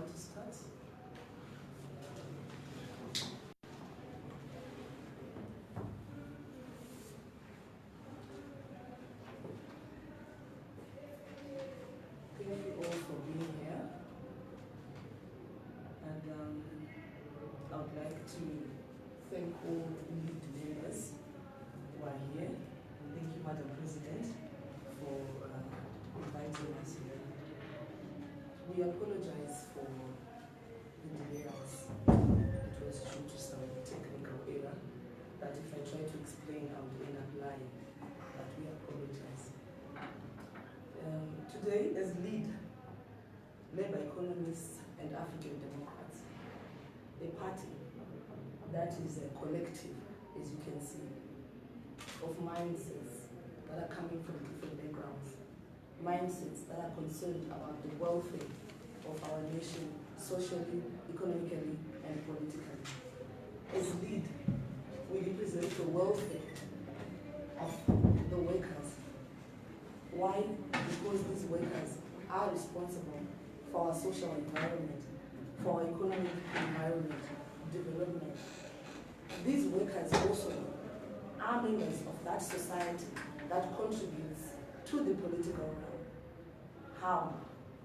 about to start. Thank you all for being here. And I would like to thank all lead members who are here. And thank you, Madam President, for inviting us here. We apologize for the delays. It was due to some technical error that if I try to explain, I would end up lying. But we apologize. Today, as lead, led by economists and African Democrats, a party that is a collective, as you can see, of mindsets that are coming from different backgrounds, mindsets that are concerned about the welfare of our nation, socially, economically, and politically. As lead, we represent the welfare of the workers. Why? Because these workers are responsible for our social environment, for our economic environment, development. These workers also are members of that society that contributes to the political realm. How?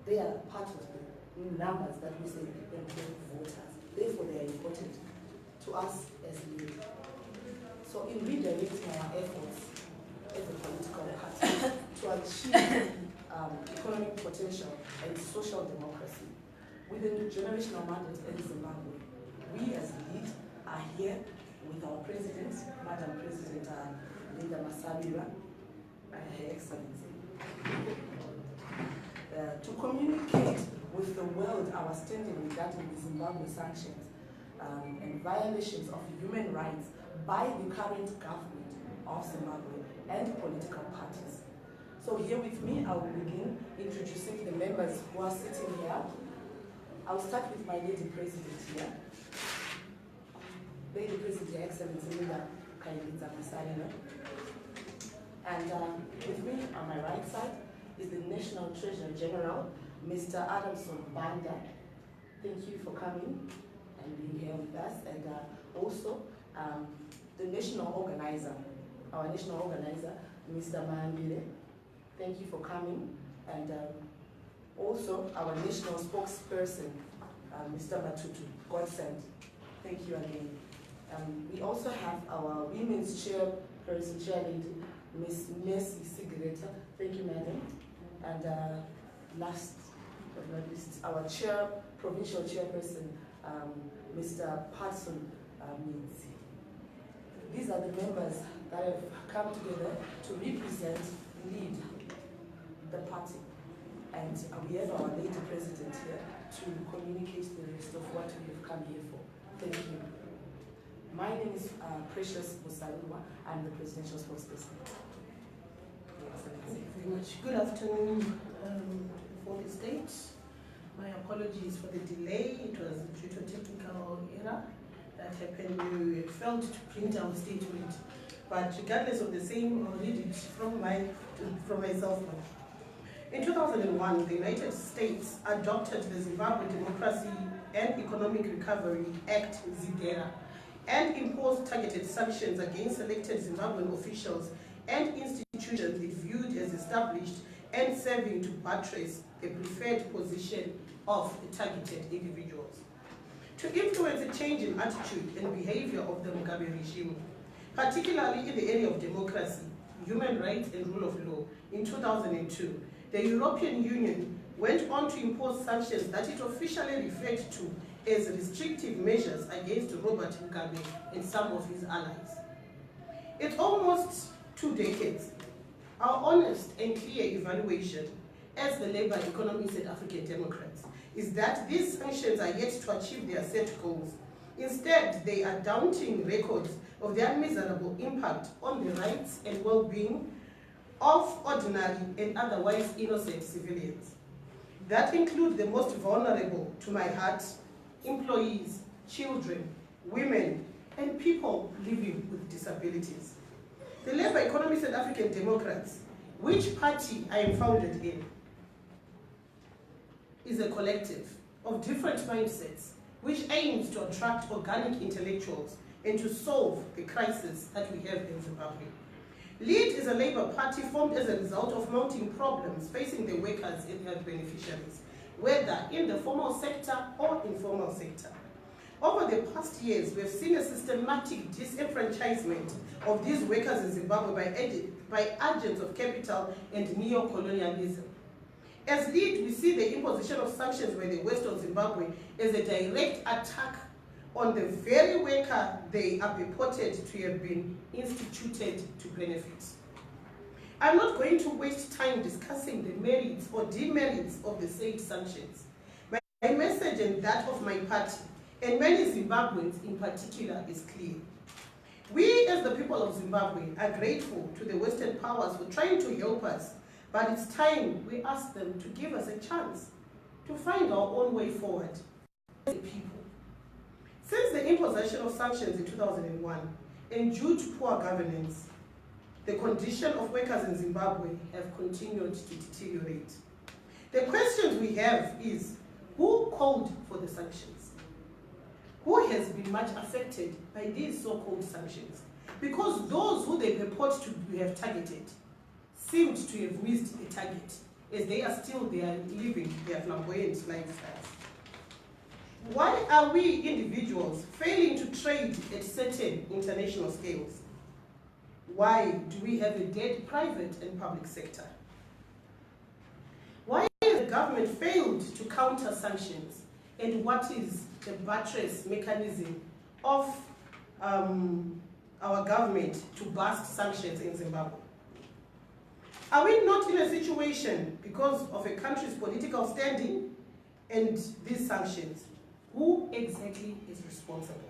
They are part of the numbers that we say employed voters. Therefore, they are important to us as leaders. So in redirecting our efforts as a political party to achieve economic potential and social democracy within the generational mandate in Zimbabwe, we as lead are here with our President, Madam President Linda Masarira, Her Excellency, to communicate with the world our standing regarding the Zimbabwe sanctions and violations of human rights by the current government of Zimbabwe and political parties. So here with me, I will begin introducing the members who are sitting here. I'll start with my Lady President here. Lady President, Her Excellency Masarira-Kaingidza Masarira. And with me on my right side is the National Treasurer General, Mr. Adamson Banda. Thank you for coming and being here with us. And also the national organizer, our national organizer, Mr. Maambile. Thank you for coming. And also our national spokesperson, Mr. Matutu, Godsend. Thank you again. We also have our women's chairperson, chairlady, Miss Mercy Sigreta. Thank you, madam. And last but not least, our provincial chairperson, Mr. Patson Minzi. These are the members that have come together to represent, lead the party. And we have our lady president here to communicate the rest of what we have come here for. Thank you. My name is Precious Masarira. I'm the presidential spokesperson. Thank you very much. Good afternoon for this date. My apologies for the delay. It was due to a technical error that happened. We failed to print our statement. But regardless of the same, I'll read it from myself. In 2001, the United States adopted the Zimbabwe Democracy and Economic Recovery Act, ZIDERA, and imposed targeted sanctions against selected Zimbabwean officials and institutions it viewed as established and serving to buttress the preferred position of the targeted individuals. To influence a change in attitude and behavior of the Mugabe regime, particularly in the area of democracy, human rights and rule of law, in 2002, the European Union went on to impose sanctions that it officially referred to as restrictive measures against Robert Mugabe and some of his allies. It's almost 2 decades. Our honest and clear evaluation as the Labour Economists and African Democrats is that these sanctions are yet to achieve their set goals. Instead, they are daunting records of their miserable impact on the rights and well-being of ordinary and otherwise innocent civilians. That include the most vulnerable to my heart: employees, children, women, and people living with disabilities. The Labour Economists and African Democrats, which party I am founded in, is a collective of different mindsets, which aims to attract organic intellectuals and to solve the crisis that we have in Zimbabwe. LEAD is a Labour Party formed as a result of mounting problems facing the workers and their beneficiaries, whether in the formal sector or informal sector. Over the past years, we have seen a systematic disenfranchisement of these workers in Zimbabwe by agents of capital and neo-colonialism. As LEAD, we see the imposition of sanctions by the West of Zimbabwe as a direct attack on the very worker they are purported to have been instituted to benefit. I'm not going to waste time discussing the merits or demerits of the said sanctions. My message and that of my party, and many Zimbabweans in particular, is clear. We as the people of Zimbabwe are grateful to the Western powers for trying to help us, but it's time we ask them to give us a chance to find our own way forward as a people. Since the imposition of sanctions in 2001, and due to poor governance, the condition of workers in Zimbabwe have continued to deteriorate. The questions we have is, who called for the sanctions? Who has been much affected by these so-called sanctions? Because those who they purport to have targeted seemed to have missed the target, as they are still there living their flamboyant lifestyles. Why are we individuals failing to trade at certain international scales? Why do we have a dead private and public sector? Why has the government failed to counter sanctions? And what is the buttress mechanism of our government to bust sanctions in Zimbabwe? Are we not in a situation because of a country's political standing and these sanctions? Who exactly is responsible?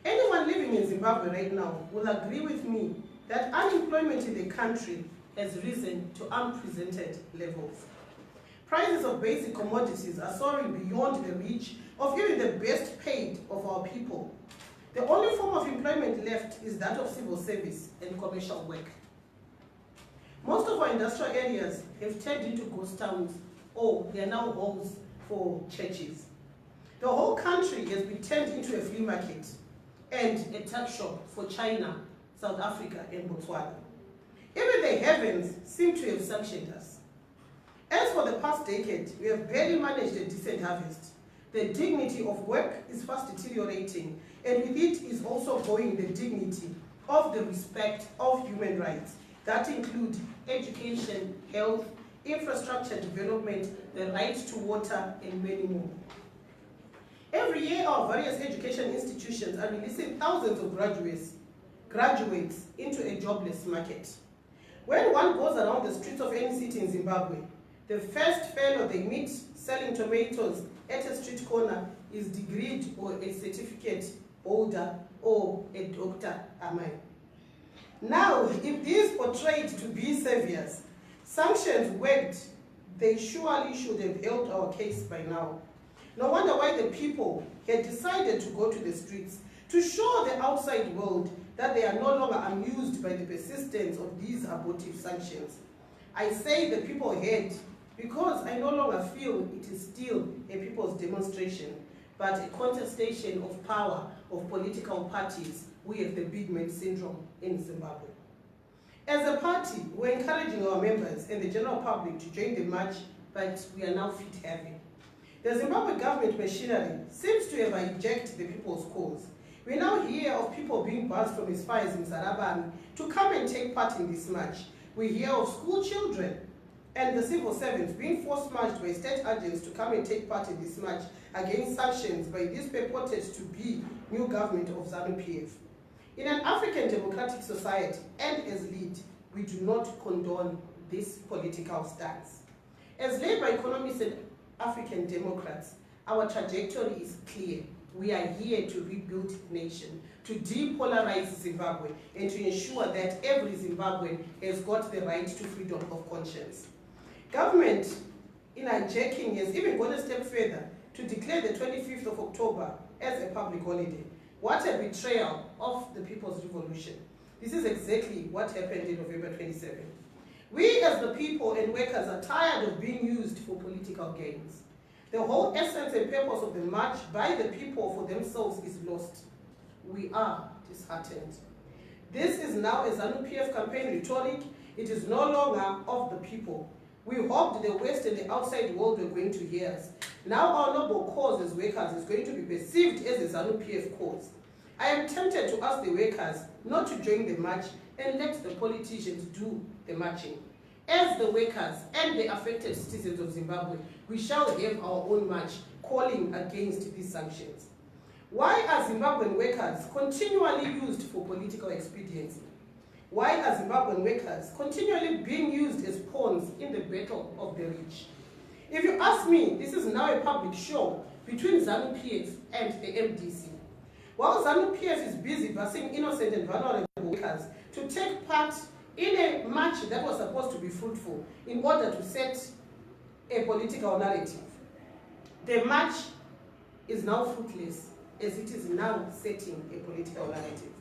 Anyone living in Zimbabwe right now will agree with me that unemployment in the country has risen to unprecedented levels. Prices of basic commodities are soaring beyond the reach of even the best paid of our people. The only form of employment left is that of civil service and commercial work. Most of our industrial areas have turned into ghost towns, or they are now homes for churches. The whole country has been turned into a flea market and a tuck shop for China, South Africa, and Botswana. Even the heavens seem to have sanctioned us. As for the past decade, we have barely managed a decent harvest. The dignity of work is fast deteriorating, and with it is also going the dignity of the respect of human rights that include education, health, infrastructure development, the right to water, and many more. Every year, our various education institutions are releasing thousands of graduates into a jobless market. When one goes around the streets of any city in Zimbabwe, the first fellow they meet selling tomatoes at a street corner is degreed or a certificate holder or a doctor, am I? Now, if these portrayed to be saviors, sanctions worked, they surely should have helped our case by now. No wonder why the people had decided to go to the streets to show the outside world that they are no longer amused by the persistence of these abortive sanctions. I say the people had because I no longer feel it is still a people's demonstration, but a contestation of power of political parties. We have the big man syndrome in Zimbabwe. As a party, we're encouraging our members and the general public to join the march, but we are now feet heavy. The Zimbabwe government machinery seems to have hijacked the people's cause. We now hear of people being buzzed from his fires in Sarabani to come and take part in this march. We hear of school children and the civil servants being forced marched by state agents to come and take part in this march against sanctions by this purported to be new government of ZANU-PF. In an African democratic society and as LEAD, we do not condone this political stance. As Labour economists and African Democrats, our trajectory is clear. We are here to rebuild the nation, to depolarize Zimbabwe, and to ensure that every Zimbabwean has got the right to freedom of conscience. Government, in hijacking, has even gone a step further to declare the 25th of October as a public holiday. What a betrayal of the People's Revolution. This is exactly what happened in November 27. We as the people and workers are tired of being used for political gains. The whole essence and purpose of the march by the people for themselves is lost. We are disheartened. This is now a ZANU-PF campaign rhetoric. It is no longer of the people. We hoped the West and the outside world were going to hear us. Now our noble cause as workers is going to be perceived as a ZANU-PF cause. I am tempted to ask the workers not to join the march and let the politicians do the marching. As the workers and the affected citizens of Zimbabwe, we shall have our own march calling against these sanctions. Why are Zimbabwean workers continually used for political expediency? Why are Zimbabwean workers continually being used as pawns in the battle of the rich? If you ask me, this is now a public show between ZANU-PF and the MDC. While ZANU-PF is busy busing innocent and vulnerable workers to take part in a march that was supposed to be fruitful in order to set a political narrative, the march is now fruitless as it is now setting a political narrative.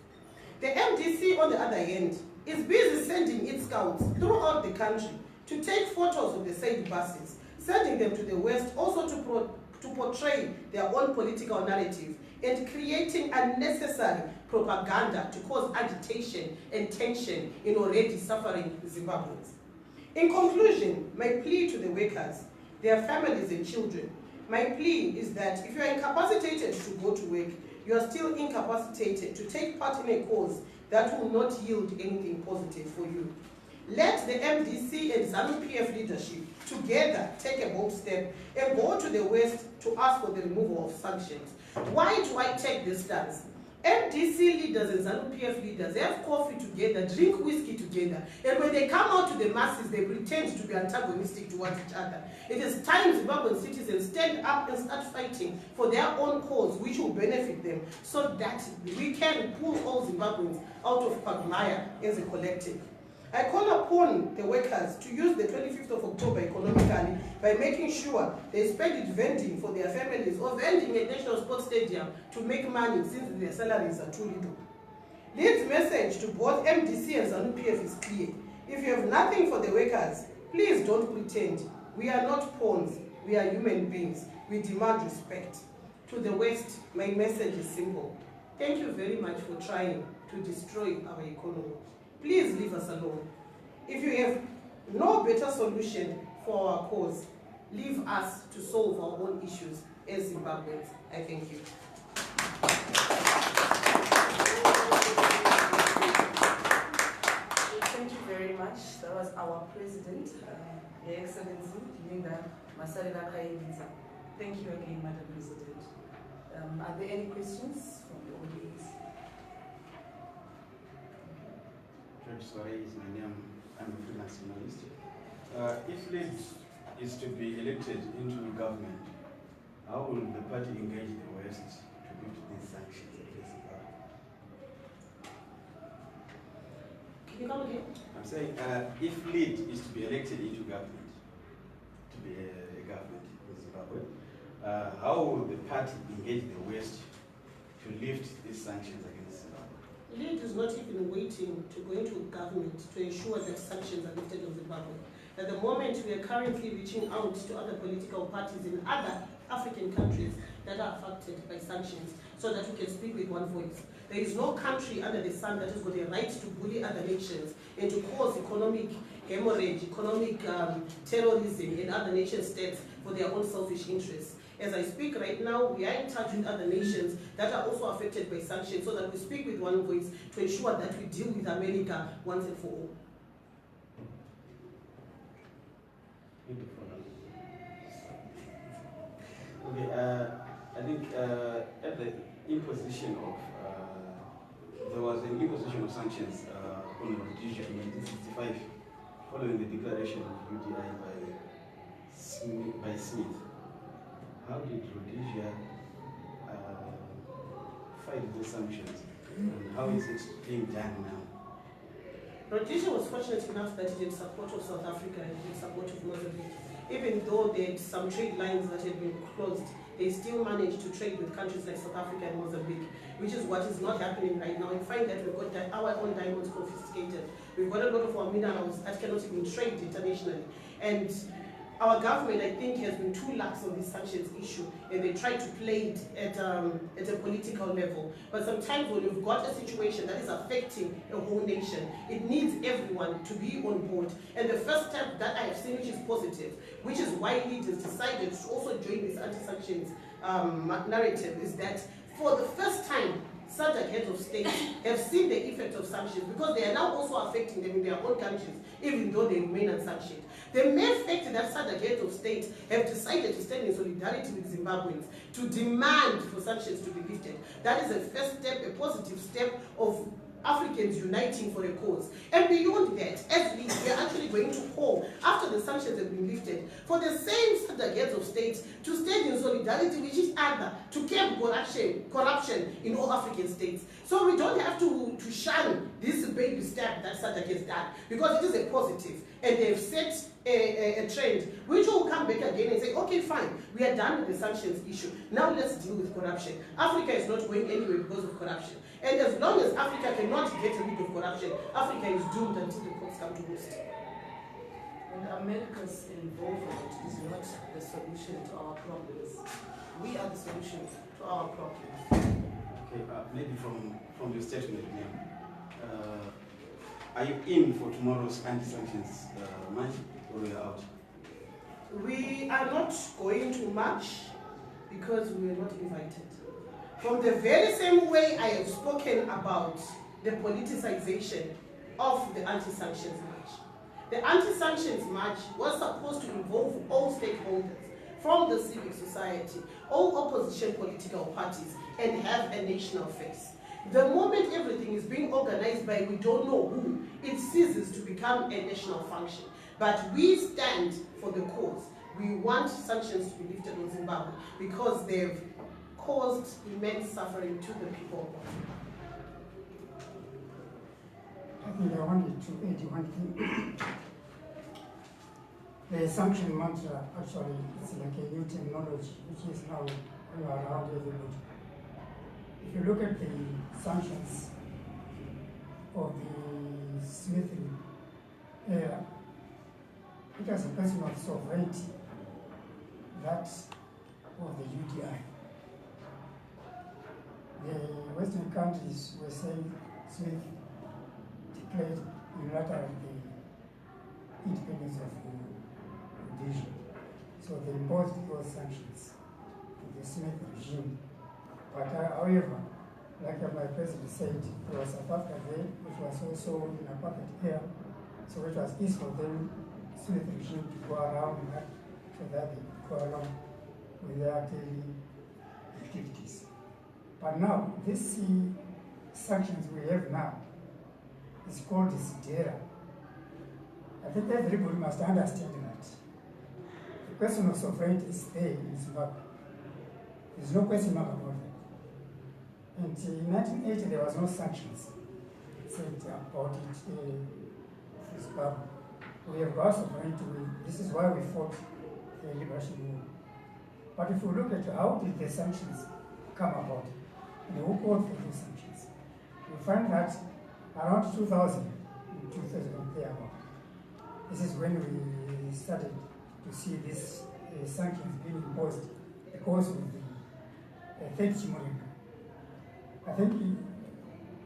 The MDC, on the other hand, is busy sending its scouts throughout the country to take photos of the said buses, sending them to the West also to portray their own political narrative and creating unnecessary propaganda to cause agitation and tension in already suffering Zimbabweans. In conclusion, my plea to the workers, their families and children, my plea is that if you are incapacitated to go to work, you are still incapacitated to take part in a cause that will not yield anything positive for you. Let the MDC and ZANU-PF leadership together take a bold step and go to the West to ask for the removal of sanctions. Why do I take this stance? MDC leaders and ZANU-PF leaders, they have coffee together, drink whiskey together, and when they come out to the masses, they pretend to be antagonistic towards each other. It is time Zimbabwean citizens stand up and start fighting for their own cause, which will benefit them, so that we can pull all Zimbabweans out of quagmire as a collective. I call upon the workers to use the 25th of October economically by making sure they spend it vending for their families or vending at National Sports Stadium to make money since their salaries are too little. Lead's message to both MDC and ZANU-PF is clear. If you have nothing for the workers, please don't pretend. We are not pawns, we are human beings. We demand respect. To the West, my message is simple. Thank you very much for trying to destroy our economy. Please leave us alone. If you have no better solution for our cause, leave us to solve our own issues as Zimbabweans. I thank you. Thank you very much. That was our President, Your Excellency, Linda Masarira-Kaingidza. Thank you again, Madam President. Are there any questions from the audience? Sorry, is my name. I'm a freelance journalist. If Lead is to be elected into government, how will the party engage the West to lift these sanctions against Zimbabwe? Can you come again? I'm saying, if Lead is to be elected into government, to be a government in Zimbabwe, how will the party engage the West to lift these sanctions against Zimbabwe? Lead is not even waiting to go into government to ensure that sanctions are lifted on Zimbabwe. At the moment, we are currently reaching out to other political parties in other African countries that are affected by sanctions so that we can speak with one voice. There is no country under the sun that has got a right to bully other nations and to cause economic hemorrhage, economic terrorism in other nation states for their own selfish interests. As I speak right now, we are in touch with other nations that are also affected by sanctions so that we speak with one voice to ensure that we deal with America once and for all. Okay, I think at the imposition of, there was an imposition of sanctions on Rhodesia in 1965 following the declaration of UDI by Smith. How did Rhodesia fight those sanctions, and how is it being done now? Rhodesia was fortunate enough that it had support of South Africa and it had support of Mozambique. Even though they had some trade lines that had been closed, they still managed to trade with countries like South Africa and Mozambique, which is what is not happening right now. We find that we've got our own diamonds confiscated. We've got a lot of our minerals that cannot even trade internationally. And our government, I think, has been too lax on this sanctions issue, and they try to play it at a political level. But sometimes when you've got a situation that is affecting a whole nation, it needs everyone to be on board. And the first step that I have seen, which is positive, which is why leaders decided to also join this anti-sanctions narrative, is that for the first time, SADC heads of state have seen the effect of sanctions, because they are now also affecting them in their own countries, even though they remain unsanctioned. The mere fact that SADC heads of state have decided to stand in solidarity with Zimbabweans to demand for sanctions to be lifted, that is a first step, a positive step of Africans uniting for a cause. And beyond that, as leaders, we are actually going to call, after the sanctions have been lifted, for the same SADC heads of state to stand in solidarity with each other to curb corruption in all African states. So we don't have to shun this baby step that SADC has done, because it is a positive, and they've set a trend which will come back again and say, okay, fine, we are done with the sanctions issue, now let's deal with corruption. Africa is not going anywhere because of corruption. And as long as Africa cannot get rid of corruption, Africa is doomed until the courts come to roost. And America's involvement is not the solution to our problems. We are the solution to our problems. Okay, maybe from your statement, are you in for tomorrow's anti-sanctions march, or are you out? We are not going to march because we were not invited. From the very same way I have spoken about the politicization of the anti-sanctions march. The anti-sanctions march was supposed to involve all stakeholders, from the civil society, all opposition political parties, and have a national face. The moment everything is being organized by we don't know who, it ceases to become a national function. But we stand for the cause. We want sanctions to be lifted on Zimbabwe because they've caused immense suffering to the people. I think I wanted to add one thing. The sanction mantra actually is like a new technology which is now around everybody. If you look at the sanctions of the Smith era, it was a question of sovereignty, that of the UDI. The Western countries were saying Smith declared unilaterally the independence of Rhodesia. So they imposed those sanctions to the Smith regime. But however, like my president said, there was South Africa there, which was also in a apartheid era, so it was easy for them, Smith regime, to go around that, so that they could go along with their daily activities. But now, this sanctions we have now is called the SADC. I think everybody must understand that. The question of sovereignty is there in Zimbabwe. There's no question mark about that. And in 1980, there was no sanctions said about it for Zimbabwe. We have got sovereignty. This is why we fought the liberation movement. But if we look at how did the sanctions come about, and who called for those sanctions, we find that around 2000, thereabout, this is when we started to see these sanctions being imposed because of the third Chimurenga. I think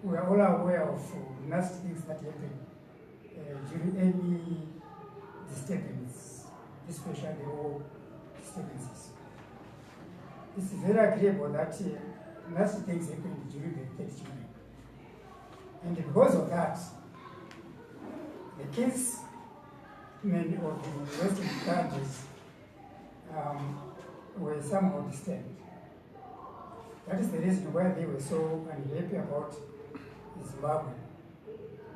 we are all aware of nasty things that happen during any disturbance, especially war disturbances. It's very agreeable that nasty things happen during the third Chimurenga. And because of that, the kinsmen of the Western countries were somehow disturbed. That is the reason why they were so unhappy about Zimbabwe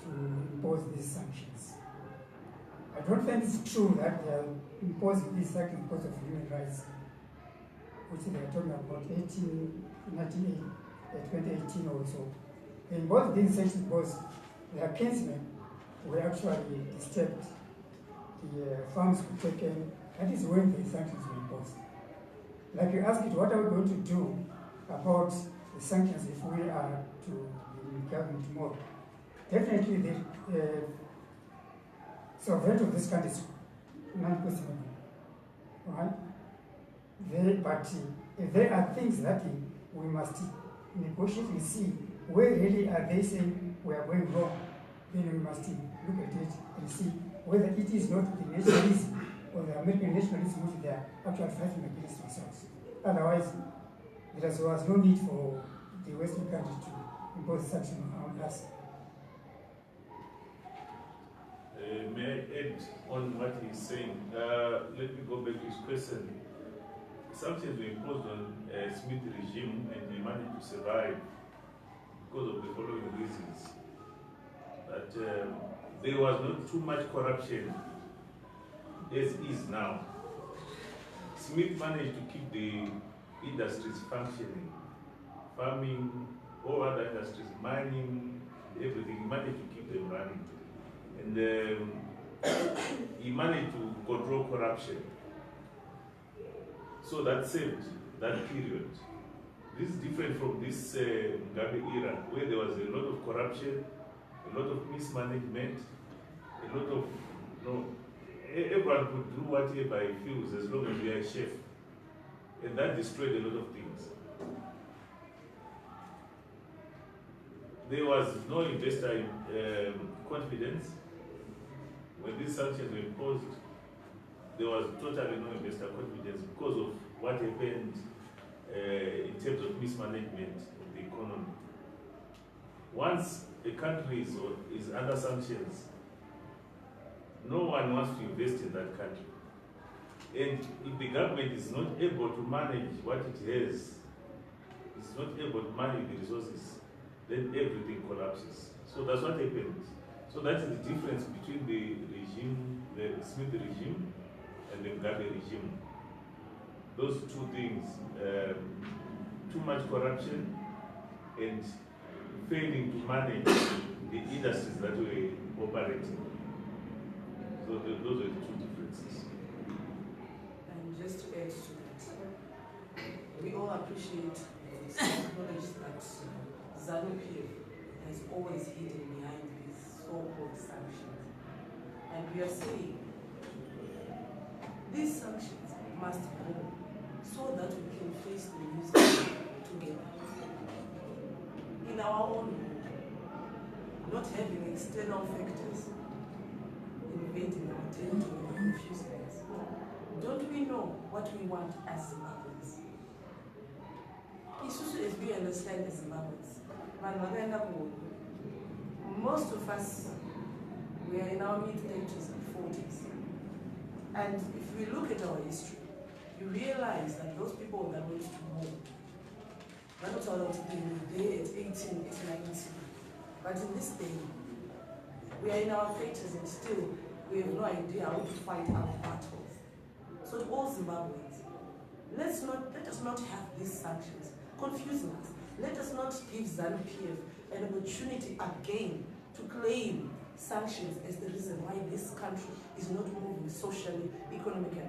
to impose these sanctions. I don't think it's true that they are imposing these sanctions because of human rights, which they are talking about 2018 or so. They imposed these sanctions because their kinsmen were actually disturbed. The farms were taken. That is when the sanctions were imposed. Like you asked, what are we going to do about the sanctions if we are to be government tomorrow? Definitely the sovereignty of this country is non-questionable. right? But if there are things that we must negotiate and see where really are they saying we are going wrong, then we must look at it and see whether it is not the nationalism or the American nationalism which they are actually fighting against themselves. Otherwise, there was no need for the Western countries to impose sanctions on us. May I add on what he's saying? Let me go back to his question. Sanctions were imposed on Smith regime and they managed to survive because of the following reasons. That there was not too much corruption as is now. Smith managed to keep the industries functioning. Farming, all other industries, mining, everything, he managed to keep them running. And he managed to control corruption. So that saved that period. This is different from this Mugabe era, where there was a lot of corruption, a lot of mismanagement, a lot of, everyone could do whatever he feels as long as they are a chef. And that destroyed a lot of things. There was no investor confidence. When these sanctions were imposed, there was totally no investor confidence because of what happened in terms of mismanagement of the economy. Once a country is under sanctions, no one wants to invest in that country. And if the government is not able to manage what it has, is not able to manage the resources, then everything collapses. So that's what happened. So that is the difference between the regime, the Smith regime, and the Mugabe regime. Those two things, too much corruption and failing to manage the industries that were operating. So those are the two differences. And just to add to that, we all appreciate and acknowledge that ZANU-PF has always hidden behind these so-called sanctions. And we are saying these sanctions must go so that we can face the music together. In our own way, not having external factors invading our territory and confusing us. Don't we know what we want as Zimbabweans? Isusu, as we understand as Zimbabweans, most of us, we are in our mid-30s and 40s. And if we look at our history, you realize that those people that went to war, they were there at 18, at 19. But in this day, we are in our 30s and still we have no idea how to fight our battles. So to all Zimbabweans, let us not have these sanctions confusing us. Let us not give ZANU-PF an opportunity again to claim sanctions as the reason why this country is not moving socially, economically.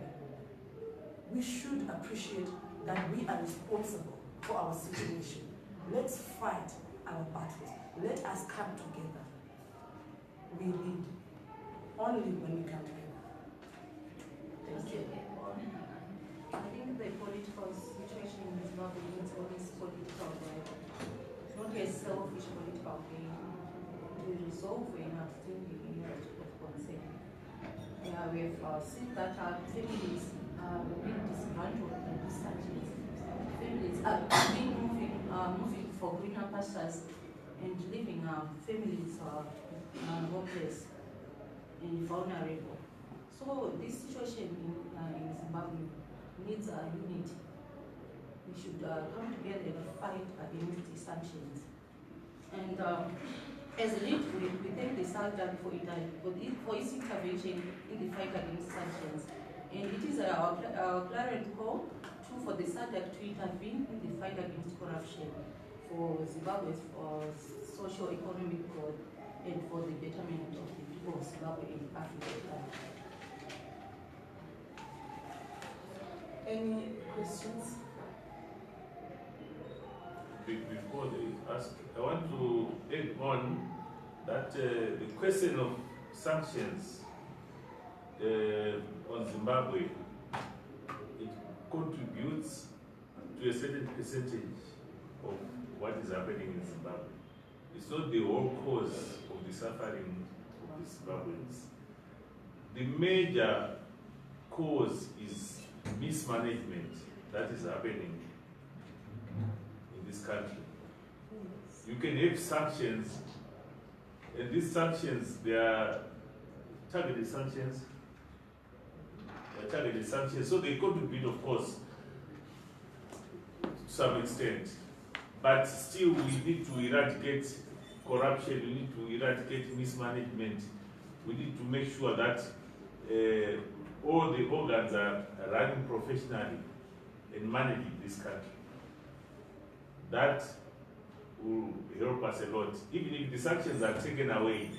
We should appreciate that we are responsible for our situation. Let's fight our battles. Let us come together. We lead only when we come together. Thank you. I think the political situation in Zimbabwe needs always political will, not a selfish political gain, to resolve an outstanding area of concern. Yeah, we have seen that our families are being dismantled by these sanctions. Families are being moving for greener pastures and leaving our families hopeless and vulnerable. So this situation in Zimbabwe needs a unity. We should come together and fight against the sanctions. And as a lead, we thank the SADC for its intervention in the fight against sanctions. And it is our current call for the SADC to intervene in the fight against corruption for Zimbabwe's socio-economic growth and for the betterment of the people of Zimbabwe and Africa. Any questions? Before they ask, I want to add on that the question of sanctions on Zimbabwe contributes to a certain percentage of what is happening in Zimbabwe. It's not the whole cause of the suffering of the Zimbabweans. The major cause is mismanagement that is happening in this country. You can have sanctions, and these sanctions, they are targeted sanctions. They are targeted sanctions, so they contribute, of course, to some extent. But still, we need to eradicate corruption, we need to eradicate mismanagement. We need to make sure that all the organs are running professionally and managing this country. That will help us a lot. Even if the sanctions are taken away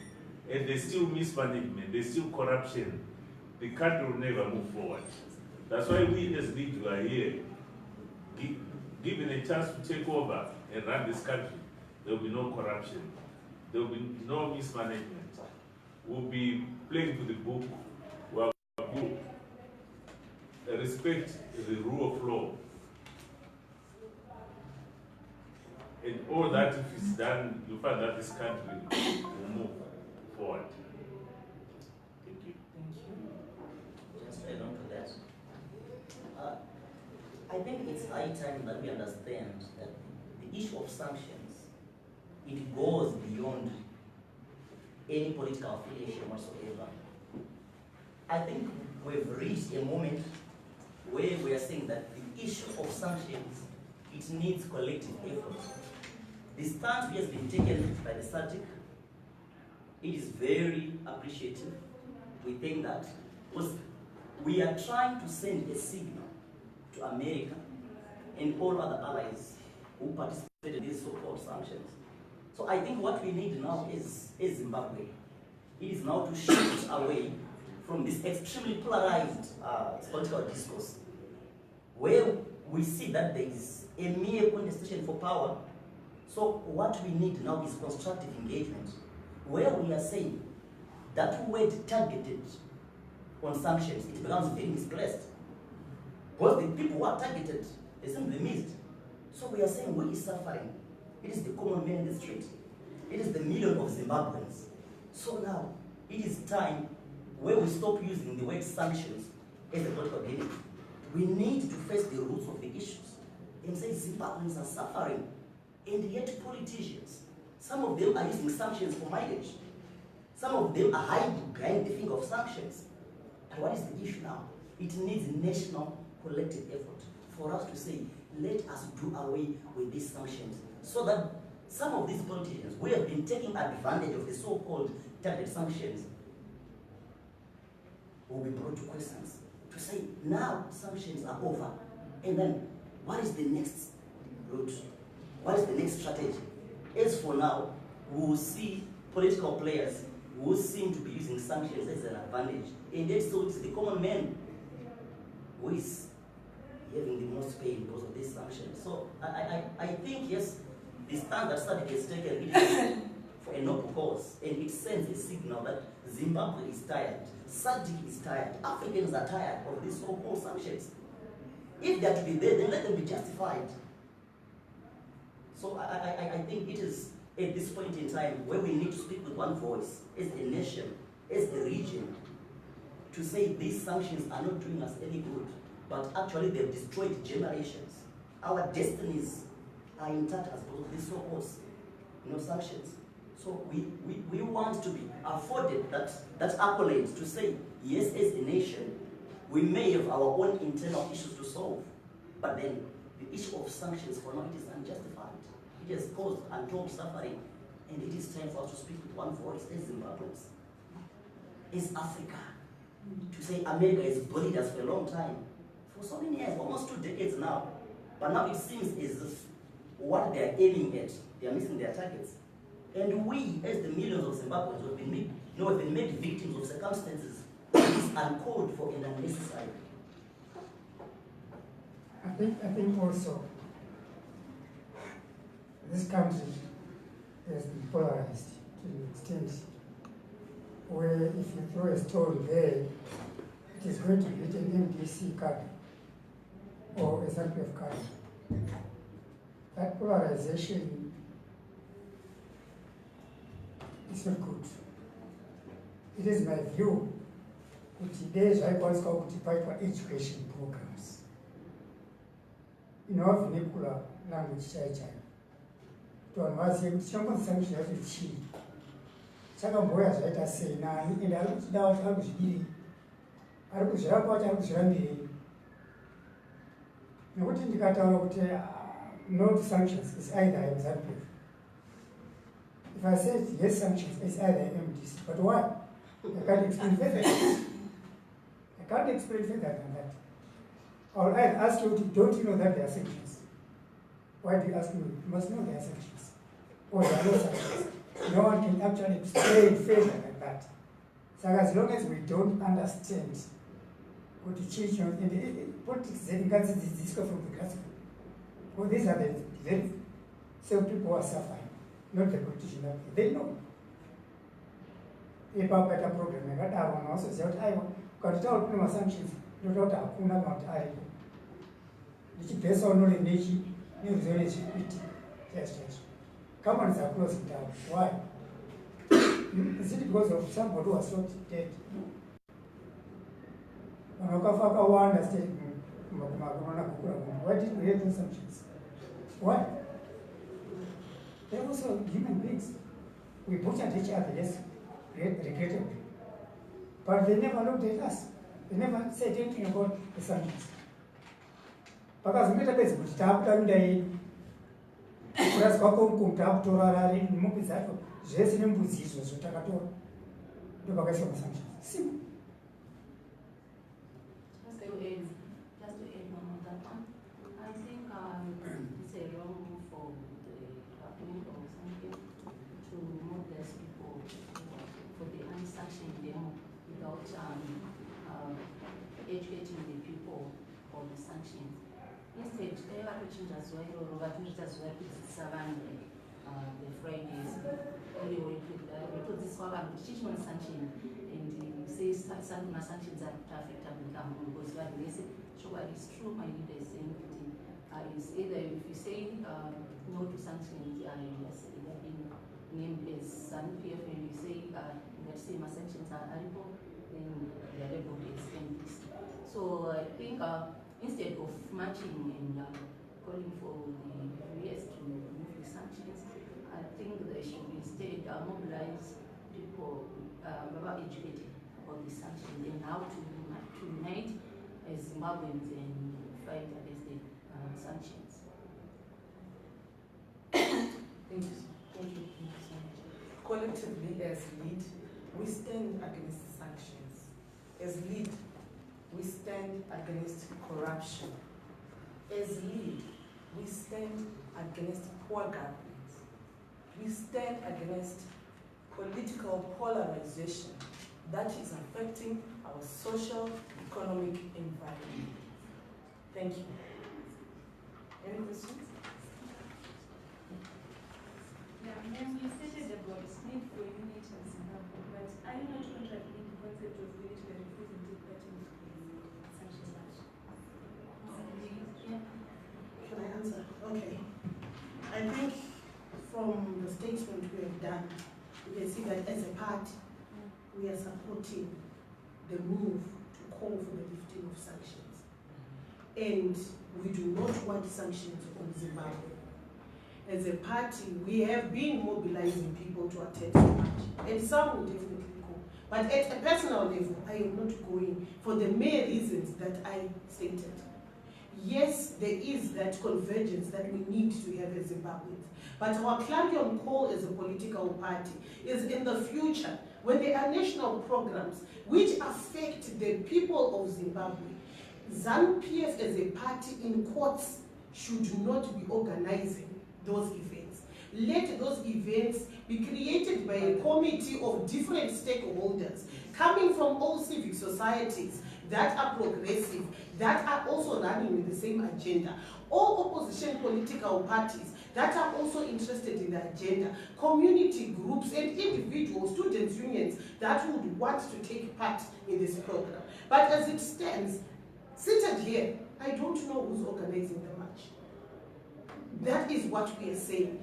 and there's still mismanagement, there's still corruption, the country will never move forward. That's why we as leaders are here, given a chance to take over and run this country. There will be no corruption. There will be no mismanagement. We'll be playing to the book. We'll respect the rule of law. And all that, if it's done, you find that this country will move forward. Thank you. Just add on to that. I think it's high time that we understand that the issue of sanctions, it goes beyond any political affiliation whatsoever. I think we've reached a moment where we are saying that the issue of sanctions, it needs collective effort. The stance which has been taken by the SADC, it is very appreciative. We think that because we are trying to send a signal to America and all other allies who participated in these so-called sanctions. So I think what we need now is Zimbabwe. It is now to shift away from this extremely polarized political discourse, where we see that there is a mere contestation for power. So what we need now is constructive engagement, where we are saying that word targeted on sanctions, it becomes very misplaced. Because the people who are targeted, they seem to be missed. So we are saying who is suffering? It is the common man in the street. It is the million of Zimbabweans. So now, it is time where we stop using the word sanctions as a political game. We need to face the roots of the issues and say Zimbabweans are suffering. And yet politicians, some of them are using sanctions for mileage. Some of them are hiding behind the finger of sanctions. And what is the issue now? It needs national collective effort for us to say, let us do away with these sanctions, so that some of these politicians who have been taking advantage of the so-called targeted sanctions will be brought to questions. To say, now sanctions are over, and then what is the next route? What is the next strategy? As for now, we will see political players who seem to be using sanctions as an advantage. And yet, so it's the common man who is having the most pain because of these sanctions. So I think, yes, the stand that SADC has taken is for a noble cause, and it sends a signal that Zimbabwe is tired, SADC is tired, Africans are tired of these so-called sanctions. If they are to be there, then let them be justified. So I think it is at this point in time where we need to speak with one voice, as a nation, as a region, to say these sanctions are not doing us any good, but actually they've destroyed generations. Our destinies are intact as both these so-called sanctions. So we want to be afforded that accolade to say, yes, as a nation, we may have our own internal issues to solve, but then the issue of sanctions for now, it is unjustified. It has caused untold suffering, and it is time for us to speak with one voice as Zimbabweans, as Africa, to say America has bullied us for a long time, for so many years, almost 2 decades now. But now it seems as if what they are aiming at, they are missing their targets. And we, as the millions of Zimbabweans, have been made victims of circumstances that is uncalled for and unnecessary. I think also this country has been polarized to an extent where if you throw a story there, it is going to be an NDC card. or a ZANU-PF cadre. That polarization is not good. It is my view that days I was going to fight for education programs. In our vernacular language, to advance him, someone thinks that it's she. Second boy as I say, now, and I looked down, I was really. I was rapport, I was running. Now, what did you got out of no to sanctions is either I was ZANU-PF. If I said yes, sanctions is either MDC, but why? I can't explain further. I can't explain further than that. Or I ask you, don't you know that there are sanctions? Why do you ask me? You must know there are sanctions. Or there are no sanctions. No one can actually explain further than that. So as long as we don't understand what the change in politics is this from the grassroots. Well, these are the very same people who are suffering, not the politicians. They know. If I better program, I got one also said, I got to all my sanctions, no daughter, who not want I. Which based on only nature, you really yes. Come on, are closing down. Why? Is it because of somebody who was not dead? Why did we have those sanctions? Why? They're also human beings. We butchered each other, yes, regrettably. But they never looked at us. They never said anything about the sanctions. Because the database was tapped and they just got to remove that. Just remove these was to take a tour. The bagation of sanctions. Simple. Just to add on that one, I think it's a wrong move for the government or something to mobilize people for the anti-sanction demo without educating the people on the sanctions. Instead, they are reaching as well, or as well, the Fridays, anyway, because this one, teaching on sanction, and you say some sanctions are affect because what they say, sure, it's true, my leader is saying that it's either if you say no to sanctions, yes, they have been named as SADC, and you say let's say my sanctions are article, then they are labeled as MDC. So I think instead of marching and calling for the US to remove the sanctions, I think they should instead mobilize people about educated about the sanctions and how to unite as Zimbabweans and fight against the sanctions. Thank you. Thank you so much. Collectively, as LEAD, we stand against sanctions. As LEAD, we stand against corruption. As LEAD, we stand against poor governance. We stand against political polarization that is affecting our social, economic environment. Thank you. Any questions? Yeah, ma'am, you stated about the need for unity in Zimbabwe, but are you not contradicting the concept of unity that refuses to take part in sanctions action? Can I answer? Okay. I think from the statement we have done, you can see that as a party, we are supporting the move to call for the lifting of sanctions. And we do not want sanctions on Zimbabwe. As a party, we have been mobilizing people to attend the march, and some will definitely go. But at a personal level, I am not going for the mere reasons that I stated. Yes, there is that convergence that we need to have as Zimbabweans. But our clarion call as a political party is in the future, when there are national programs which affect the people of Zimbabwe, ZANU-PF as a party in quotes should not be organizing those events. Let those events be created by a committee of different stakeholders coming from all civic societies that are progressive, that are also running with the same agenda. All opposition political parties that are also interested in the agenda, community groups and individual students' unions that would want to take part in this program. But as it stands, seated here, I don't know who's organizing the march. That is what we are saying.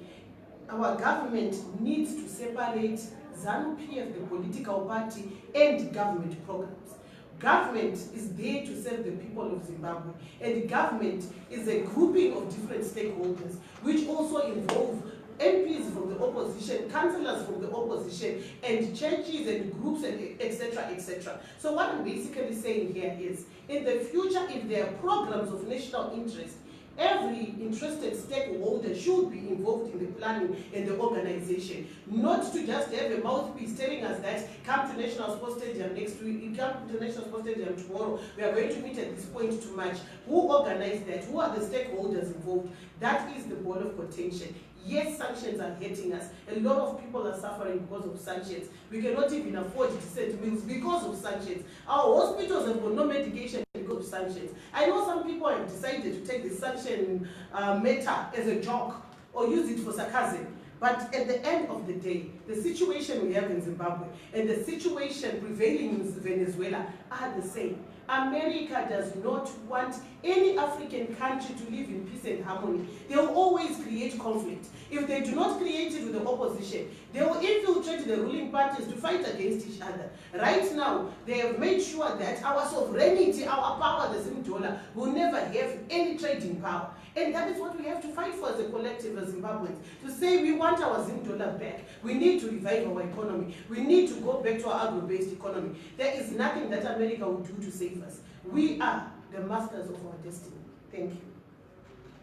Our government needs to separate ZANU-PF, the political party, and government programs. Government is there to serve the people of Zimbabwe, and government is a grouping of different stakeholders, which also involve MPs from the opposition, councillors from the opposition, and churches and groups, and etc., etc. So what I'm basically saying here is, in the future, if there are programs of national interest, every interested stakeholder should be involved in the planning and the organization, not to just have a mouthpiece telling us that come to National Sports Stadium next week, come to National Sports Stadium tomorrow, we are going to meet at this point to match. Who organized that? Who are the stakeholders involved? That is the ball of contention. Yes, sanctions are hurting us. A lot of people are suffering because of sanctions. We cannot even afford to send meals because of sanctions. Our hospitals have got no medication because of sanctions. I know some people have decided to take the sanction matter as a joke or use it for sarcasm. But at the end of the day, the situation we have in Zimbabwe and the situation prevailing in Venezuela are the same. America does not want any African country to live in peace and harmony. They will always create conflict. If they do not create it with the opposition, they will infiltrate the ruling parties to fight against each other. Right now, they have made sure that our sovereignty, our power, the Zim dollar, will never have any trading power. And that is what we have to fight for as a collective as Zimbabweans. To say we want our Zim dollar back, we need to revive our economy. We need to go back to our agro-based economy. There is nothing that America will do to save us. We are the masters of our destiny. Thank you.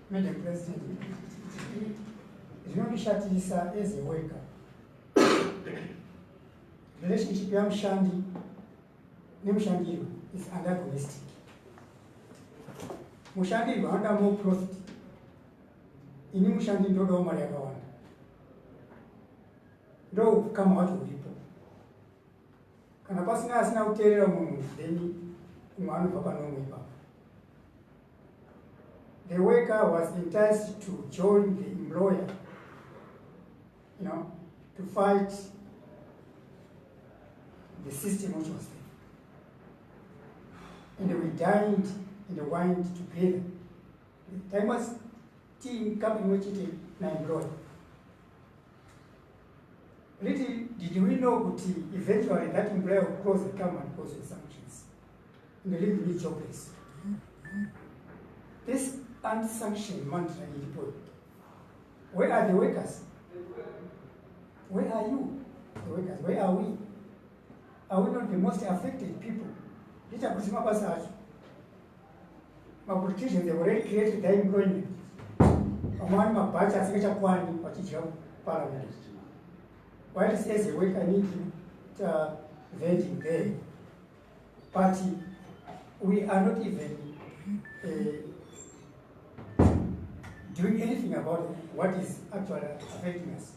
Madam President, zvinoshatisa as a worker. Relationship yamushandi nemushandiro is antagonistic. Mushandiro anoda more profit. Ini mushandi ndodawo mari yakawanda. Ndo kama wacho ulipo. Kana pasina asina kuteerera munhu then umwe anobva panomwe ipapo. The worker was enticed to join the employer, to fight the system which was there. And we dined and wined together. The time was team company which it na employer. Little did we know that eventually that employer would close the company because of sanctions. And leave me jobless. This anti-sanction mantra in deployed. Where are the workers? Where are you, the workers? Where are we? Are we not the most affected people? My politicians have already created their employment. Parliament. While it says a worker needs vending there, but we are not even doing anything about what is actually affecting us.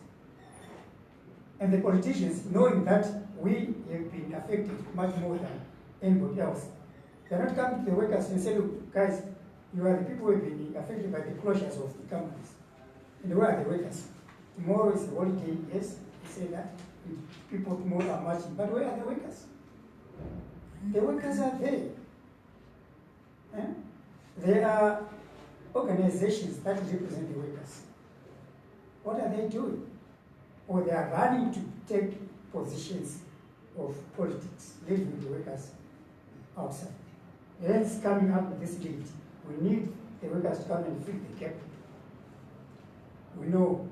And the politicians, knowing that we have been affected much more than anybody else, they are not coming to the workers and say, look, guys, you are the people who have been affected by the closures of the companies. And where are the workers? Tomorrow is a holiday, yes, they say that. People tomorrow are marching, but where are the workers? The workers are there. There are organizations that represent the workers. What are they doing? Or they are running to take positions of politics, leaving the workers outside. Hence, coming up with this debate, we need the workers to come and fill the gap. We know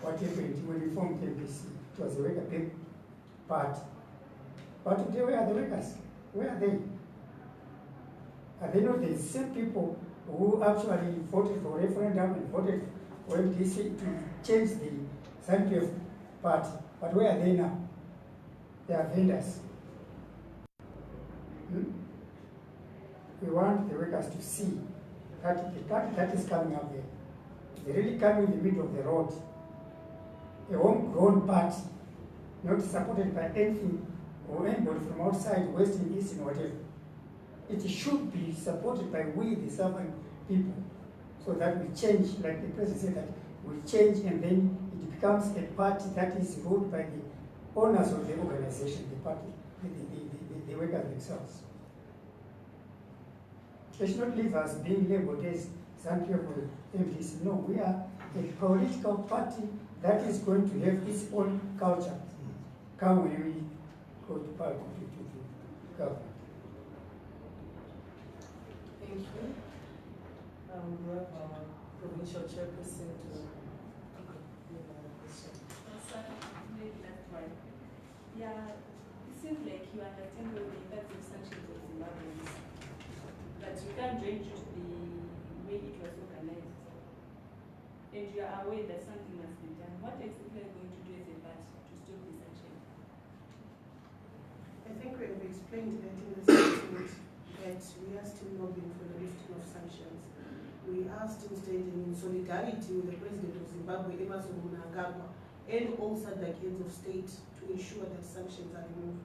what happened when we formed MPC. It was a worker big part. But today, where are the workers? Where are they? Are they not the same people who actually voted for referendum and voted for MPC to change the ZANU-PF party? But where are they now? They are vendors. We want the workers to see that the party that is coming up there, they really come in the middle of the road. A homegrown party, not supported by anything or anybody from outside, Western, Eastern, whatever. It should be supported by we, the servant people, so that we change, like the president said, that we change and then it becomes a party that is ruled by the owners of the organization, the party, the workers themselves. They should not leave us being labeled as ZANU-PF or MDC. No, we are a political party that is going to have its own culture. Come when we go to power to government. Thank you. We have our provincial chairperson to give another question. Maybe that's right. Yeah, it seems like you understand all the impacts of sanctions of Zimbabweans, but you can't join due to the way it was organized. And you are aware that something must be done. What exactly are you going to do as a party to stop the sanctions? I think we have explained that in the statement that we are still lobbying for the lifting of sanctions. We are still standing in solidarity with the President of Zimbabwe, Emerson Mnangagwa, and all SADC heads of state to ensure that sanctions are removed.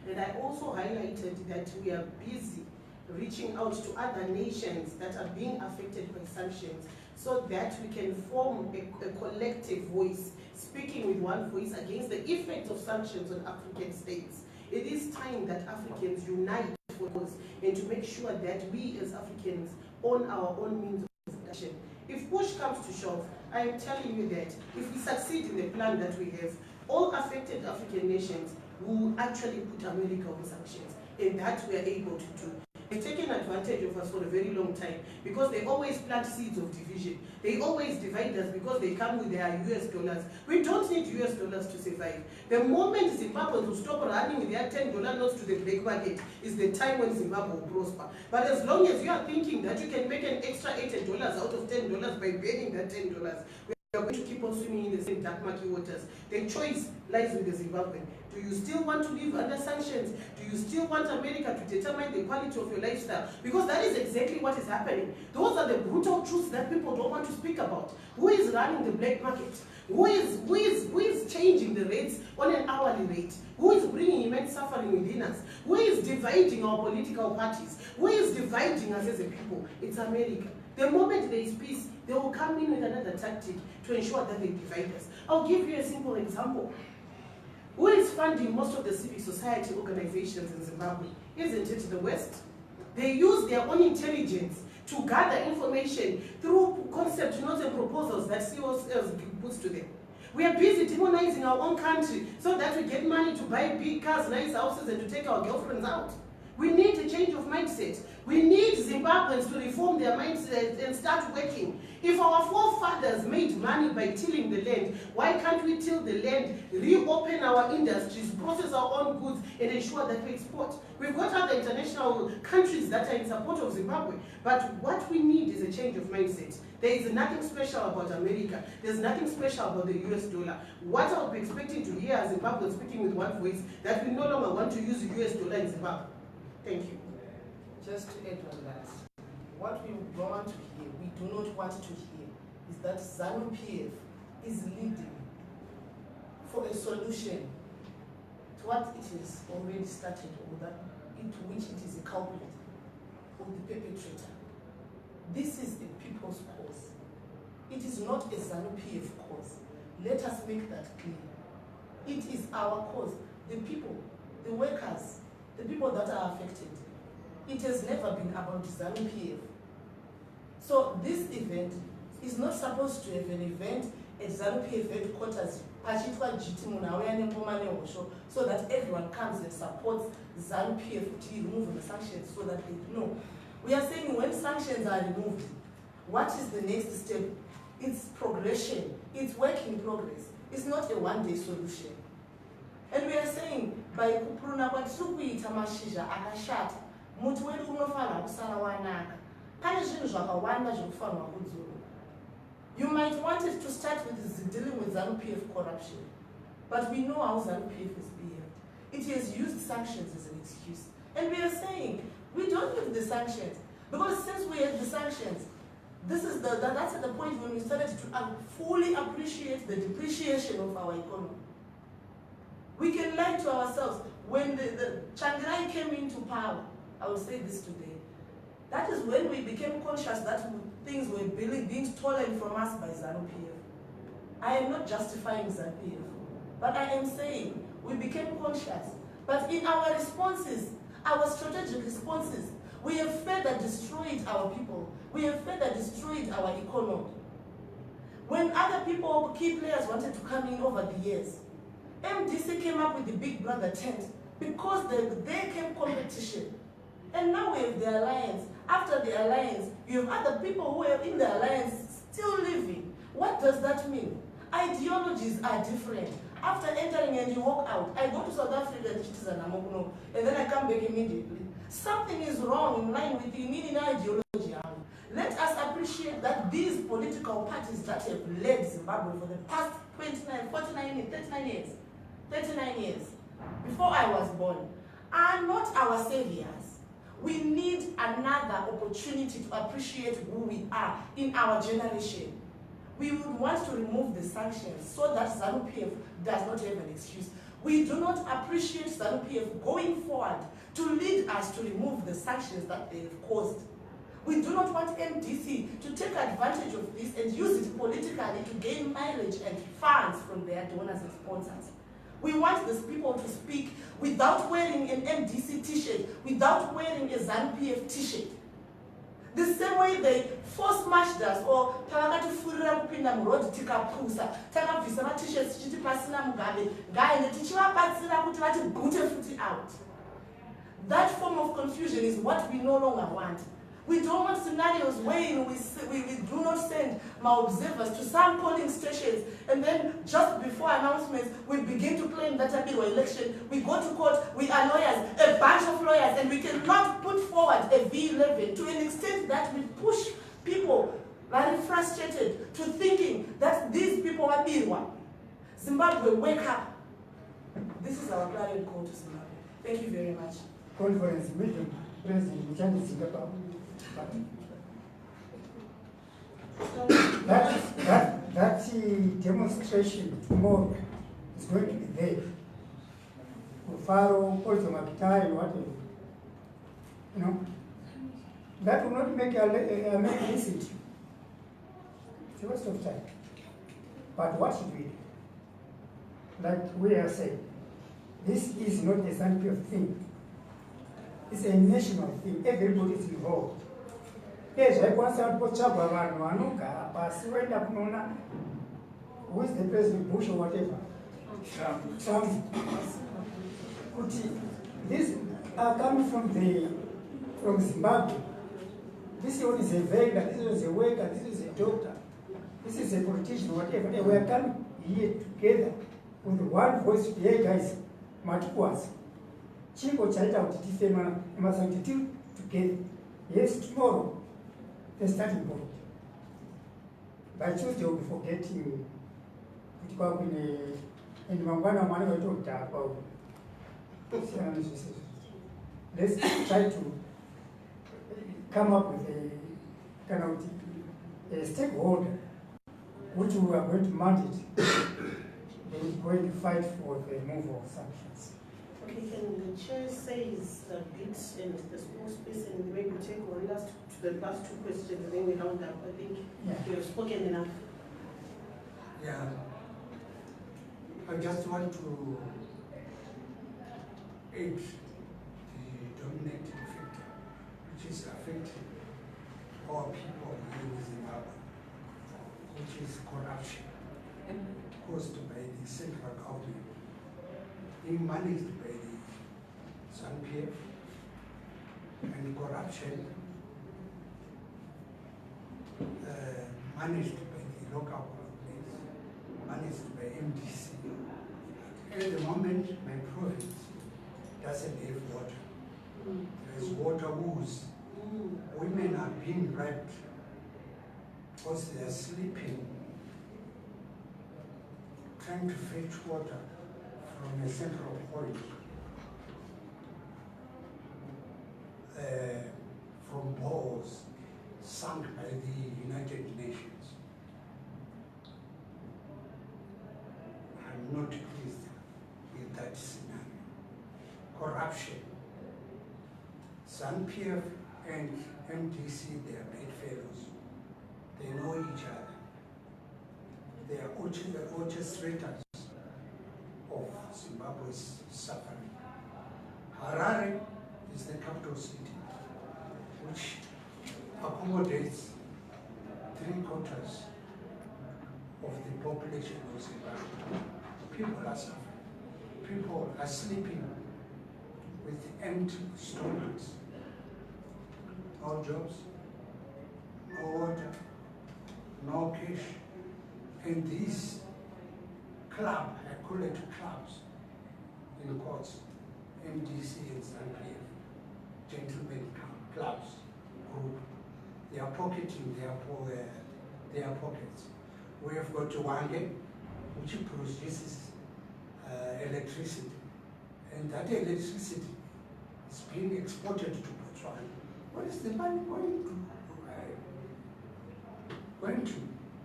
And I also highlighted that we are busy reaching out to other nations that are being affected by sanctions so that we can form a collective voice, speaking with one voice against the effects of sanctions on African states. It is time that Africans unite for us and to make sure that we as Africans own our own means of production. If push comes to shove, I am telling you that if we succeed in the plan that we have, all affected African nations will actually put America on sanctions, and that we are able to do. They've taken advantage of us for a very long time because they always plant seeds of division. They always divide us because they come with their US dollars. We don't need US dollars to survive. The moment Zimbabwe will stop running with their $10 notes to the black market is the time when Zimbabwe will prosper. But as long as you are thinking that you can make an extra $80 out of $10 by burning that $10, we are going to keep on swimming in the same dark murky waters. The choice lies with the Zimbabwean. Do you still want to live under sanctions? Do you still want America to determine the quality of your lifestyle? Because that is exactly what is happening. Those are the brutal truths that people don't want to speak about. Who is running the black market? Who is changing the rates on an hourly rate? Who is bringing immense suffering within us? Who is dividing our political parties? Who is dividing us as a people? It's America. The moment there is peace, they will come in with another tactic to ensure that they divide us. I'll give you a simple example. Who is funding most of the civil society organizations in Zimbabwe? Isn't it the West? They use their own intelligence to gather information through concept notes and proposals that CEOs puts to them. We are busy demonizing our own country so that we get money to buy big cars, nice houses, and to take our girlfriends out. We need a change of mindset. We need Zimbabweans to reform their mindset and start working. If our forefathers made money by tilling the land, why can't we till the land, reopen our industries, process our own goods, and ensure that we export? We've got other international countries that are in support of Zimbabwe, but what we need is a change of mindset. There is nothing special about America. There's nothing special about the US dollar. What I would be expecting to hear Zimbabwe speaking with one voice, that we no longer want to use the US dollar in Zimbabwe. Thank you. Just to add on that, what we don't want to hear, we do not want to hear, is that ZANU-PF is leading for a solution to what it is already started, or that into which it is a culprit or the perpetrator. This is a people's cause. It is not a ZANU-PF cause. Let us make that clear. It is our cause. The people, the workers, the people that are affected. It has never been about ZANU-PF. So this event is not supposed to have an event at ZANU-PF headquarters, so that everyone comes and supports ZANU-PF to remove the sanctions so that they know. We are saying when sanctions are removed, what is the next step? It's progression. It's work in progress. It's not a one-day solution. And we are saying by kupuruna kwatikuita mashizha akashata muti wedu unofanira kusara wanaka. Pane zvinhu zvakawanda zvinofanirwa kudzurwa. You might want it to start with dealing with ZANU-PF corruption, but we know how ZANU-PF is behaved. It has used sanctions as an excuse. And we are saying we don't need the sanctions, because since we had the sanctions, that's at the point when we started to fully appreciate the depreciation of our economy. We can lie to ourselves. When the Changirai came into power, I will say this today, that is when we became conscious that things were being stolen from us by ZANU-PF. I am not justifying ZANU-PF, but I am saying we became conscious. But in our responses, our strategic responses, We have further destroyed our people. We have further destroyed our economy. When other people, key players wanted to come in over the years, MDC came up with the Big Brother tent because they came competition. And now we have the alliance. After the alliance, you have other people who are in the alliance still living. What does that mean? Ideologies are different. After entering and you walk out, I go to South Africa and then I come back immediately. Something is wrong in line with the meaning ideology. Let us appreciate that these political parties that have led Zimbabwe for the past 39 years, before I was born, are not our saviors. We need another opportunity to appreciate who we are in our generation. We would want to remove the sanctions so that ZANU-PF does not have an excuse. We do not appreciate ZANU-PF going forward to lead us to remove the sanctions that they have caused. We do not want MDC to take advantage of this and use it politically to gain mileage and funds from their donors and sponsors. We want these people to speak without wearing an MDC t-shirt, without wearing a ZANU-PF t-shirt. The same way they force marched us or takakatufurira kupinda muroad tikapusa takabvisa ma-t-shirts tichiti pasina Mugabe ngaende tichivabatsira kuti vatibhute futi out. That form of confusion is what we no longer want. We don't want scenarios where we do not send my observers to some polling stations and then just before announcements we begin to claim that a Biro election, we go to court, we are lawyers, a bunch of lawyers, and we cannot put forward a V11 to an extent that we push people very frustrated to thinking that these people are Birwa. Zimbabwe, wake up. This is our clarion call to Zimbabwe. Thank you very much. Conference meeting, President Mchandi Zimbabwe. That demonstration tomorrow is going to be there. Faro, also Makitai, whatever. You know, that will not make a man listen to you. It's a waste of time. But what should we do? Like we are saying, this is not a ZANU-PF thing. It's a national thing. Everybody is involved. Who is the President Bush or whatever? Trump. These are coming from Zimbabwe. This one is a vendor, this is a worker, this is a doctor, this is a politician, whatever. And we are coming here together with one voice. Hey guys, Matuwas. Chico Chaita must together. Yes, tomorrow. The starting point. By Tuesday, we'll be forgetting in Mangwana, let's try to come up with a kind of a stakeholder which we are going to mandate. Then we're going to fight for the removal of sanctions. Okay, can the chair says bits and the small space and maybe take the last two questions and then we round up. I think you have spoken enough. Yeah. I just want to aid the dominating factor which is affecting our people in Zimbabwe, which is corruption caused by the central government, being managed by the ZANU-PF, and corruption managed by the local governments, managed by MDC. At the moment, my province doesn't have water. There is water ooze. Women are being raped because they are sleeping, trying to fetch water from a central point, from boreholes sunk by the United Nations. I'm not pleased with that scenario. Corruption. ZANU-PF and MDC, they are bedfellows. They know each other. They are orchestrators of Zimbabwe's suffering. Harare is the capital city. accommodates 3/4 of the population of Zimbabwe. People are suffering. People are sleeping with empty stomachs. No jobs, no water, no cash. And these club, I call it clubs in courts, MDC and SADC, gentlemen clubs group, they are pocketing their pockets. We have got Wange, which produces electricity, and that electricity is being exported to Botswana. What is the money going to?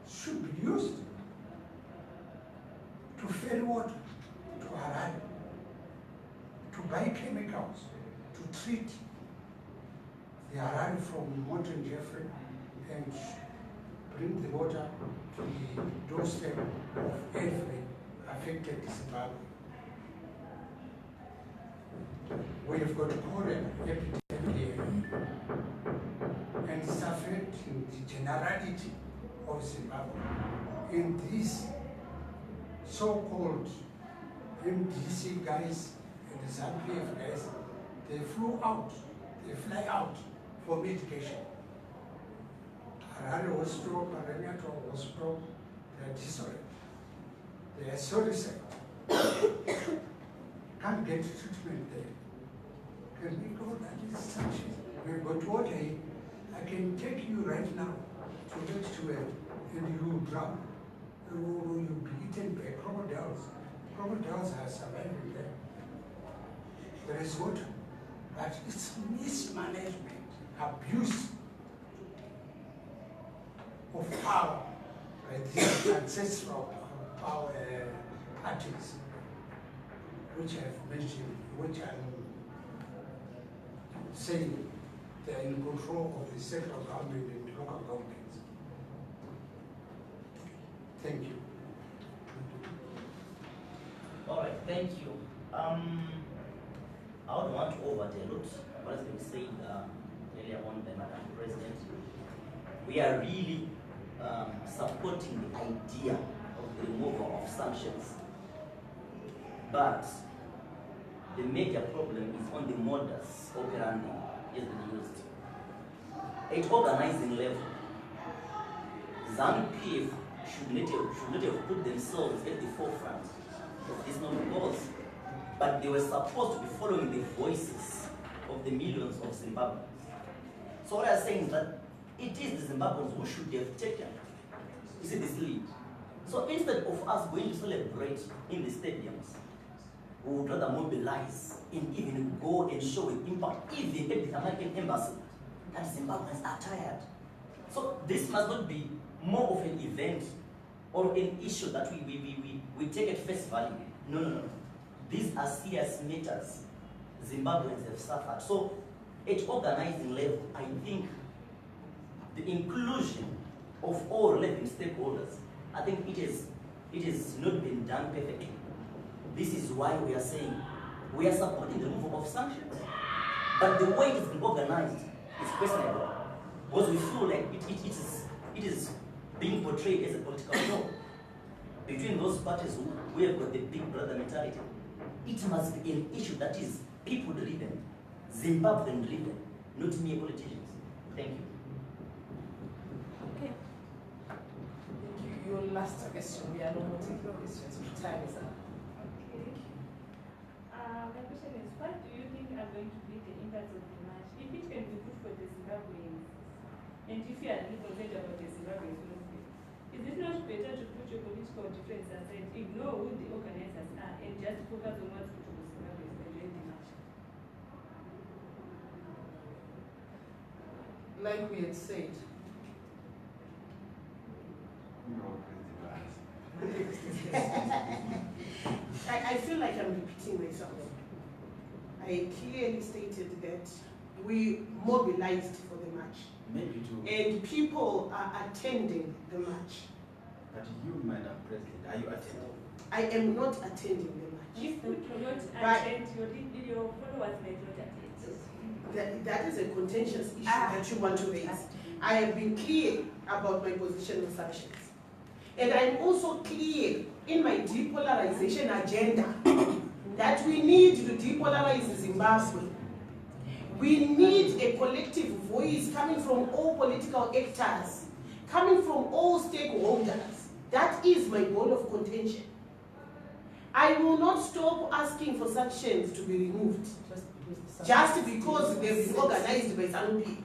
Should be used to ferry water to Harare, to buy chemicals, to treat the Harare from Morton Jeffrey and bring the water to the doorstep of every affected Zimbabwe. We have got cholera epidemic and it's affecting the generality of Zimbabwe. And these so-called MDC guys and the ZANU-PF guys, they fly out for medication. Harare was stroke, Paranato was stroke, they are disoriented. They are suicide. Can't get treatment there. Can we go that is such? We've got water here. I can take you right now to Lake and you will drown. Or you'll be eaten by crocodiles. Crocodiles are surviving there. There is water. But it's mismanagement, abuse of power by these ancestral power parties, which I've mentioned, which I'm saying they're in control of the central government and local governments. Thank you. All right, thank you. I would want to overlook what has been said earlier on by Madam President. We are really supporting the idea of the removal of sanctions, but the major problem is on the modus operandi is being used. At organizing level, ZANU-PF should not have put themselves at the forefront of this noble cause, but they were supposed to be following the voices of the millions of Zimbabweans. So what I'm saying is that it is the Zimbabweans who should have taken, you see, this lead. So instead of us going to celebrate in the stadiums, we would rather mobilize and even go and show an impact, even at the American embassy, that Zimbabweans are tired. So this must not be more of an event or an issue that we take at face value. No. These are serious matters Zimbabweans have suffered. So at organizing level, I think the inclusion of all relevant stakeholders, I think it has not been done perfectly. This is why we are saying we are supporting the removal of sanctions. But the way it's been organized is questionable, because we feel like it is being portrayed as a political show between those parties who have got the big brother mentality. It must be an issue that is people-driven, Zimbabwean-driven, not mere politicians. Thank you. Okay. Thank you. Your last question. We are no more taking questions. Time is up. Okay. My question is, what do you think are going to be the impacts of the march? If it can be good for the Zimbabweans, and if you are really concerned about the Zimbabweans, is it not better to put your political difference aside, ignore who the organizers are, and just focus on what's good for the Zimbabweans and join the march? Like we had said, I feel like I'm repeating myself. I clearly stated that we mobilized for the march. Maybe to. And people are attending the march. But you, Madam President, are you attending? I am not attending the march. If you promote attend, your followers may not attend. That is a contentious issue that you want to raise. I have been clear about my position on sanctions. And I'm also clear in my depolarization agenda that we need to depolarize Zimbabwe. We need a collective voice coming from all political actors, coming from all stakeholders. That is my goal of contention. I will not stop asking for sanctions to be removed just because they've been organized by ZANU-PF.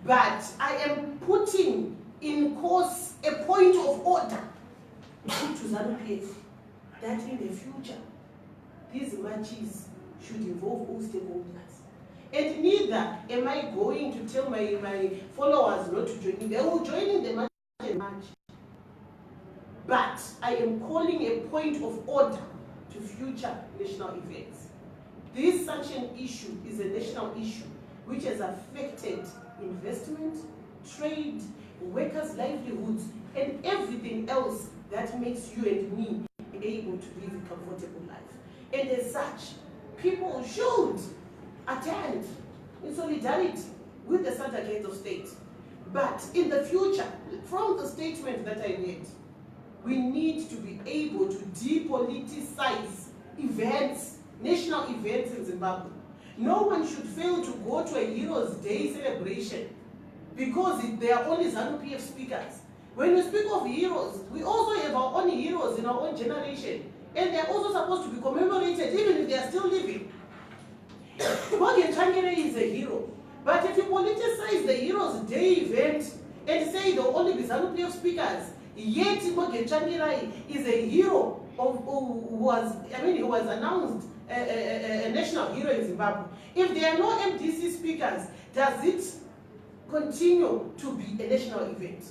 But I am putting in course a point of order to ZANU-PF that in the future, these marches should involve all stakeholders. And neither am I going to tell my followers not to join in. They will join in the march. But I am calling a point of order to future national events. This sanction issue is a national issue which has affected investment, trade, workers' livelihoods, and everything else that makes you and me able to live a comfortable life. And as such, people should attend in solidarity with the SADC heads of state. But in the future, from the statement that I made, we need to be able to depoliticize events, national events in Zimbabwe. No one should fail to go to a Heroes Day celebration because they are only ZANU-PF speakers. When we speak of heroes, we also have our own heroes in our own generation. And they are also supposed to be commemorated even if they are still living. Morgan Changere is a hero. But if you politicize the Heroes Day event and say there will only be ZANU-PF speakers, yet Morgan Changere is a hero who was announced a national hero in Zimbabwe. If there are no MDC speakers, does it continue to be a national event?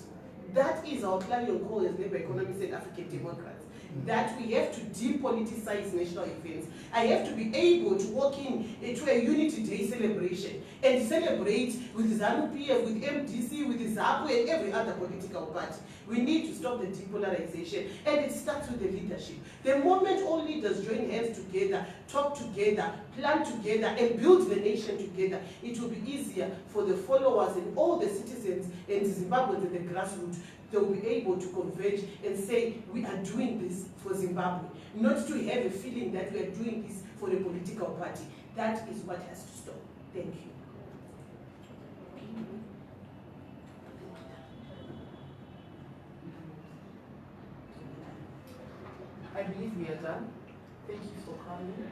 That is our clarion call as Labour Economists and African Democrats. That we have to depoliticize national events. I have to be able to walk in to a Unity Day celebration and celebrate with ZANU-PF, with MDC, with ZAPU, and every other political party. We need to stop the depolarization, and it starts with the leadership. The moment all leaders join hands together, talk together, plan together, and build the nation together, it will be easier for the followers and all the citizens and Zimbabweans at the grassroots. They will be able to converge and say, we are doing this for Zimbabwe, not to have a feeling that we are doing this for a political party. That is what has to stop. Thank you. I believe we are done. Thank you for coming.